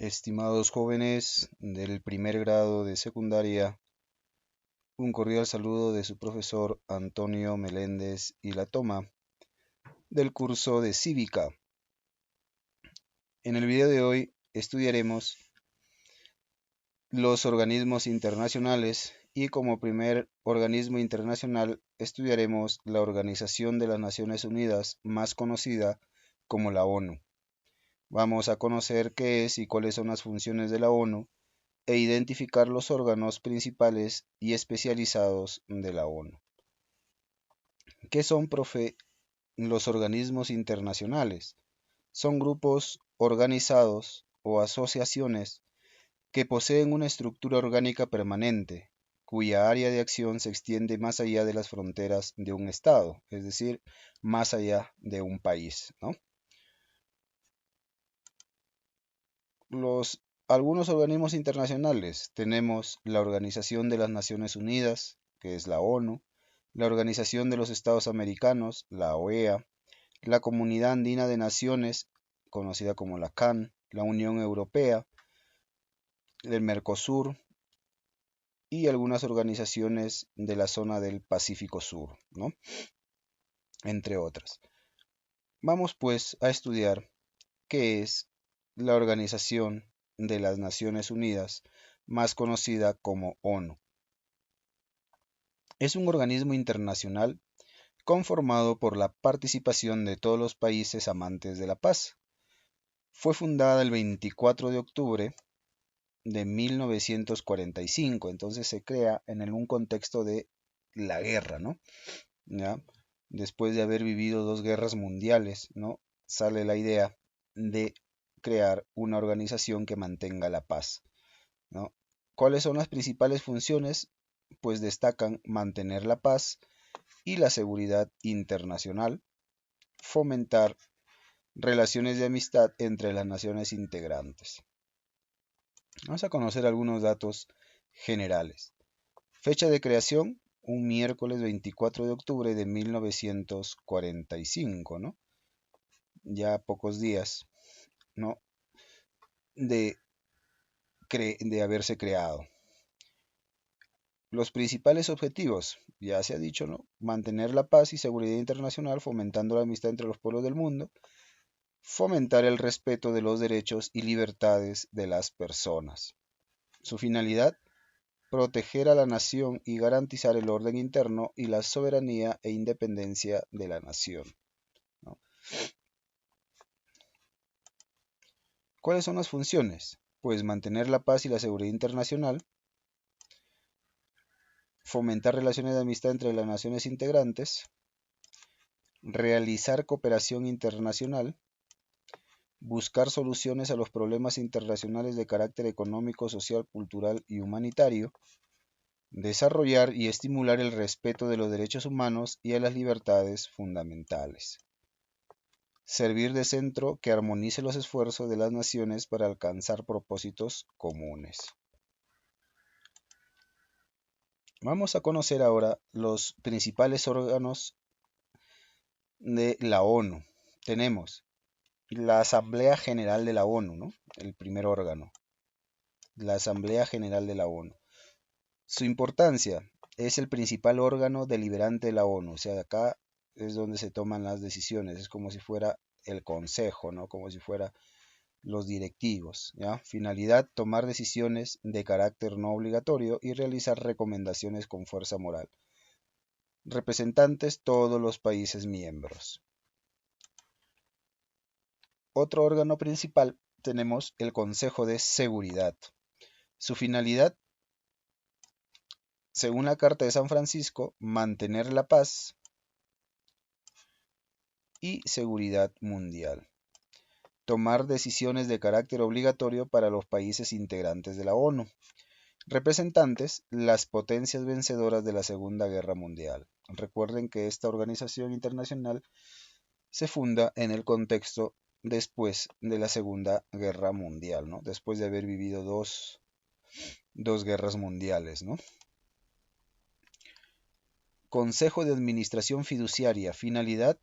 Estimados jóvenes del primer grado de secundaria, un cordial saludo de su profesor Antonio Meléndez y la toma del curso de Cívica. En el video de hoy estudiaremos los organismos internacionales y como primer organismo internacional estudiaremos la Organización de las Naciones Unidas, más conocida como la ONU. Vamos a conocer qué es y cuáles son las funciones de la ONU e identificar los órganos principales y especializados de la ONU. ¿Qué son, profe, los organismos internacionales? Son grupos organizados o asociaciones que poseen una estructura orgánica permanente, cuya área de acción se extiende más allá de las fronteras de un estado, es decir, más allá de un país, ¿no? Algunos organismos internacionales tenemos la Organización de las Naciones Unidas, que es la ONU, la Organización de los Estados Americanos, la OEA, la Comunidad Andina de Naciones, conocida como la CAN, la Unión Europea, el Mercosur y algunas organizaciones de la zona del Pacífico Sur, ¿no? Entre otras. Vamos pues a estudiar qué es la Organización de las Naciones Unidas, más conocida como ONU. Es un organismo internacional conformado por la participación de todos los países amantes de la paz. Fue fundada el 24 de octubre de 1945, entonces se crea en un contexto de la guerra, ¿no? ¿Ya? Después de haber vivido dos guerras mundiales, ¿no? Sale la idea de crear una organización que mantenga la paz, ¿no? ¿Cuáles son las principales funciones? Pues destacan mantener la paz y la seguridad internacional, fomentar relaciones de amistad entre las naciones integrantes. Vamos a conocer algunos datos generales. Fecha de creación, un miércoles 24 de octubre de 1945, ¿no? Ya pocos días, ¿no? de, de haberse creado. Los principales objetivos, ya se ha dicho, ¿no? Mantener la paz y seguridad internacional, fomentando la amistad entre los pueblos del mundo, fomentar el respeto de los derechos y libertades de las personas. Su finalidad, proteger a la nación y garantizar el orden interno y la soberanía e independencia de la nación, ¿no? ¿Cuáles son las funciones? Pues mantener la paz y la seguridad internacional, fomentar relaciones de amistad entre las naciones integrantes, realizar cooperación internacional, buscar soluciones a los problemas internacionales de carácter económico, social, cultural y humanitario, desarrollar y estimular el respeto de los derechos humanos y a las libertades fundamentales. Servir de centro que armonice los esfuerzos de las naciones para alcanzar propósitos comunes. Vamos a conocer ahora los principales órganos de la ONU. Tenemos la Asamblea General de la ONU, ¿no? El primer órgano. La Asamblea General de la ONU. Su importancia, es el principal órgano deliberante de la ONU. O sea, acá es donde se toman las decisiones. Es como si fuera el consejo, ¿no? Como si fuera los directivos, ¿ya? Finalidad, tomar decisiones de carácter no obligatorio y realizar recomendaciones con fuerza moral. Representantes, todos los países miembros. Otro órgano principal tenemos el Consejo de Seguridad. Su finalidad, según la Carta de San Francisco, mantener la paz y seguridad mundial. Tomar decisiones de carácter obligatorio para los países integrantes de la ONU. Representantes, las potencias vencedoras de la Segunda Guerra Mundial. Recuerden que esta organización internacional se funda en el contexto después de la Segunda Guerra Mundial, ¿no? Después de haber vivido dos guerras mundiales, ¿no? Consejo de Administración Fiduciaria. Finalidad,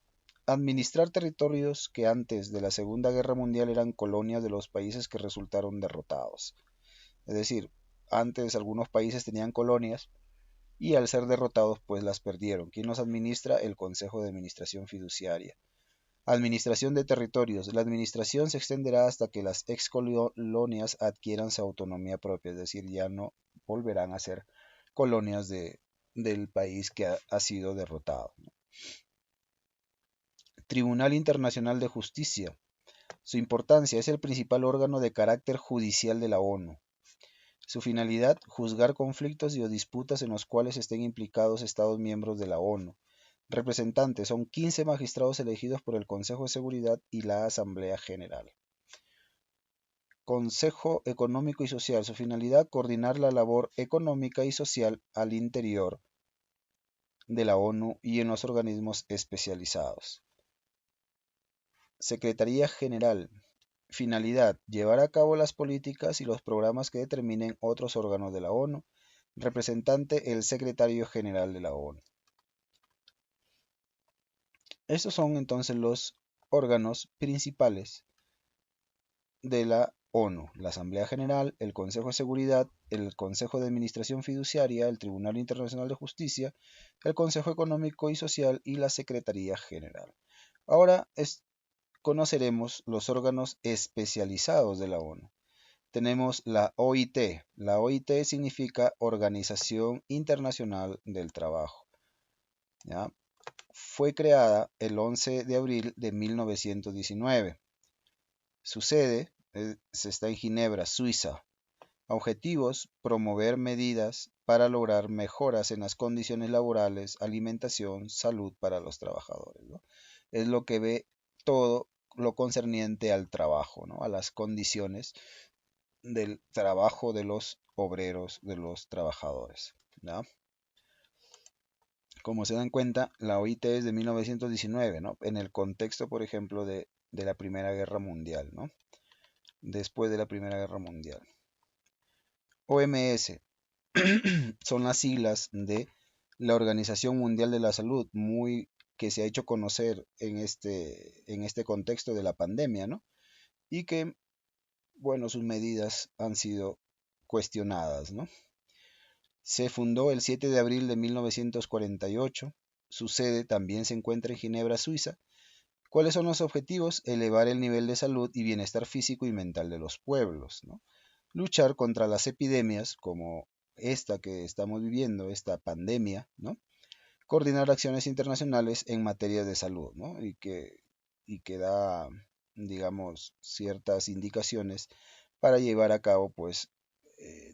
Administrar territorios que antes de la Segunda Guerra Mundial eran colonias de los países que resultaron derrotados. Es decir, antes algunos países tenían colonias y al ser derrotados pues las perdieron. ¿Quién los administra? El Consejo de Administración Fiduciaria. Administración de territorios. La administración se extenderá hasta que las ex colonias adquieran su autonomía propia, es decir, ya no volverán a ser colonias del país que ha sido derrotado. Tribunal Internacional de Justicia. Su importancia: es el principal órgano de carácter judicial de la ONU. Su finalidad: juzgar conflictos y o disputas en los cuales estén implicados Estados miembros de la ONU. Representantes: son 15 magistrados elegidos por el Consejo de Seguridad y la Asamblea General. Consejo Económico y Social. Su finalidad: coordinar la labor económica y social al interior de la ONU y en los organismos especializados. Secretaría General. Finalidad: llevar a cabo las políticas y los programas que determinen otros órganos de la ONU. Representante: el Secretario General de la ONU. Estos son entonces los órganos principales de la ONU: la Asamblea General, el Consejo de Seguridad, el Consejo de Administración Fiduciaria, el Tribunal Internacional de Justicia, el Consejo Económico y Social y la Secretaría General. Ahora conoceremos los órganos especializados de la ONU. Tenemos la OIT. La OIT significa Organización Internacional del Trabajo. ¿Ya? Fue creada el 11 de abril de 1919. Su sede está en Ginebra, Suiza. Objetivos: promover medidas para lograr mejoras en las condiciones laborales, alimentación, salud para los trabajadores, ¿no? Es lo que ve todo lo concerniente al trabajo, ¿no? A las condiciones del trabajo de los obreros, de los trabajadores, ¿no? Como se dan cuenta, la OIT es de 1919, ¿no? En el contexto, por ejemplo, de la Primera Guerra Mundial, ¿no? Después de la Primera Guerra Mundial. OMS son las siglas de la Organización Mundial de la Salud, que se ha hecho conocer en este contexto de la pandemia, ¿no? Y que, bueno, sus medidas han sido cuestionadas, ¿no? Se fundó el 7 de abril de 1948. Su sede también se encuentra en Ginebra, Suiza. ¿Cuáles son los objetivos? Elevar el nivel de salud y bienestar físico y mental de los pueblos, ¿no? Luchar contra las epidemias como esta que estamos viviendo, esta pandemia, ¿no? Coordinar acciones internacionales en materia de salud, ¿no? Y que da, digamos, ciertas indicaciones para llevar a cabo, pues,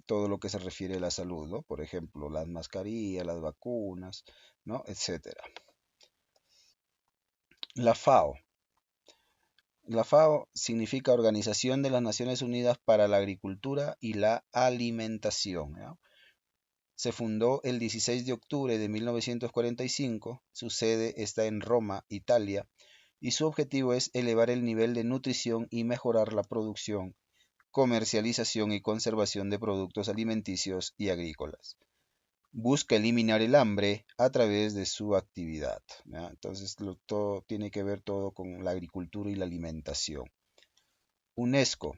todo lo que se refiere a la salud, ¿no? Por ejemplo, las mascarillas, las vacunas, ¿no? Etcétera. La FAO. La FAO significa Organización de las Naciones Unidas para la Agricultura y la Alimentación, ¿no? Se fundó el 16 de octubre de 1945, su sede está en Roma, Italia, y su objetivo es elevar el nivel de nutrición y mejorar la producción, comercialización y conservación de productos alimenticios y agrícolas. Busca eliminar el hambre a través de su actividad, ¿ya? Entonces, todo tiene que ver todo con la agricultura y la alimentación. UNESCO.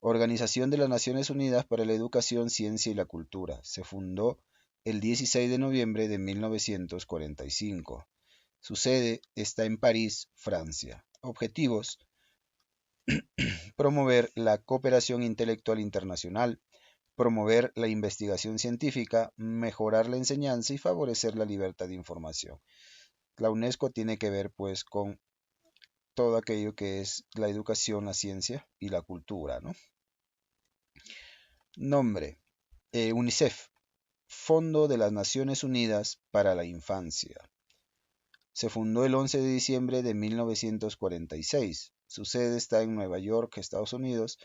Organización de las Naciones Unidas para la Educación, Ciencia y la Cultura. Se fundó el 16 de noviembre de 1945. Su sede está en París, Francia. Objetivos: promover la cooperación intelectual internacional, promover la investigación científica, mejorar la enseñanza y favorecer la libertad de información. La UNESCO tiene que ver pues con todo aquello que es la educación, la ciencia y la cultura, ¿no? Nombre: UNICEF, Fondo de las Naciones Unidas para la Infancia. Se fundó el 11 de diciembre de 1946. Su sede está en Nueva York, Estados Unidos,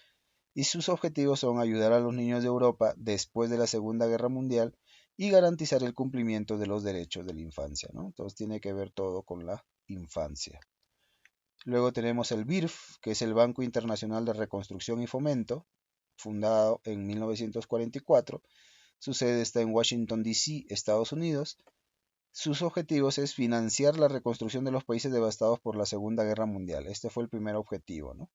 y sus objetivos son ayudar a los niños de Europa después de la Segunda Guerra Mundial y garantizar el cumplimiento de los derechos de la infancia, ¿no? Entonces tiene que ver todo con la infancia. Luego tenemos el BIRF, que es el Banco Internacional de Reconstrucción y Fomento, fundado en 1944. Su sede está en Washington, D.C., Estados Unidos. Sus objetivos es financiar la reconstrucción de los países devastados por la Segunda Guerra Mundial. Este fue el primer objetivo, ¿no?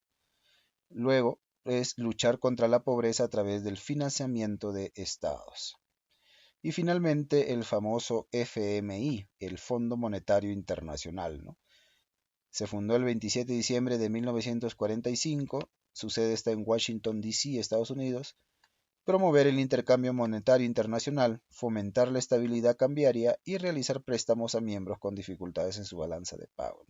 Luego es luchar contra la pobreza a través del financiamiento de estados. Y finalmente el famoso FMI, el Fondo Monetario Internacional, ¿no? Se fundó el 27 de diciembre de 1945, su sede está en Washington, D.C., Estados Unidos. Promover el intercambio monetario internacional, fomentar la estabilidad cambiaria y realizar préstamos a miembros con dificultades en su balanza de pago.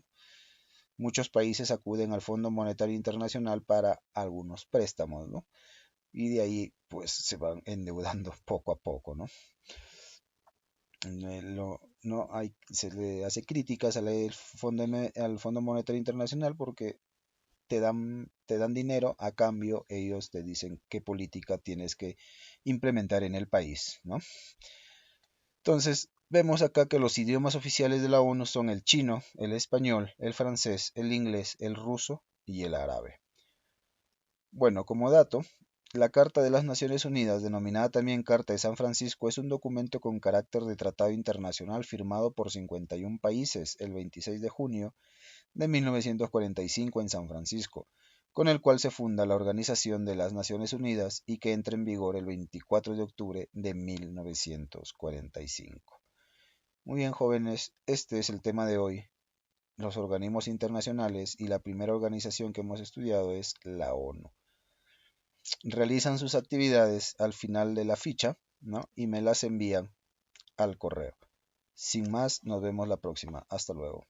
Muchos países acuden al Fondo Monetario Internacional para algunos préstamos, ¿no? Y de ahí pues se van endeudando poco a poco, ¿no? Se le hace críticas al Fondo Monetario Internacional porque te dan dinero, a cambio ellos te dicen qué política tienes que implementar en el país, ¿no? Entonces, vemos acá que los idiomas oficiales de la ONU son el chino, el español, el francés, el inglés, el ruso y el árabe. Bueno, como dato, la Carta de las Naciones Unidas, denominada también Carta de San Francisco, es un documento con carácter de tratado internacional firmado por 51 países el 26 de junio de 1945 en San Francisco, con el cual se funda la Organización de las Naciones Unidas y que entra en vigor el 24 de octubre de 1945. Muy bien, jóvenes, este es el tema de hoy, los organismos internacionales, y la primera organización que hemos estudiado es la ONU. Realizan sus actividades al final de la ficha, ¿no? Y me las envían al correo. Sin más, nos vemos la próxima. Hasta luego.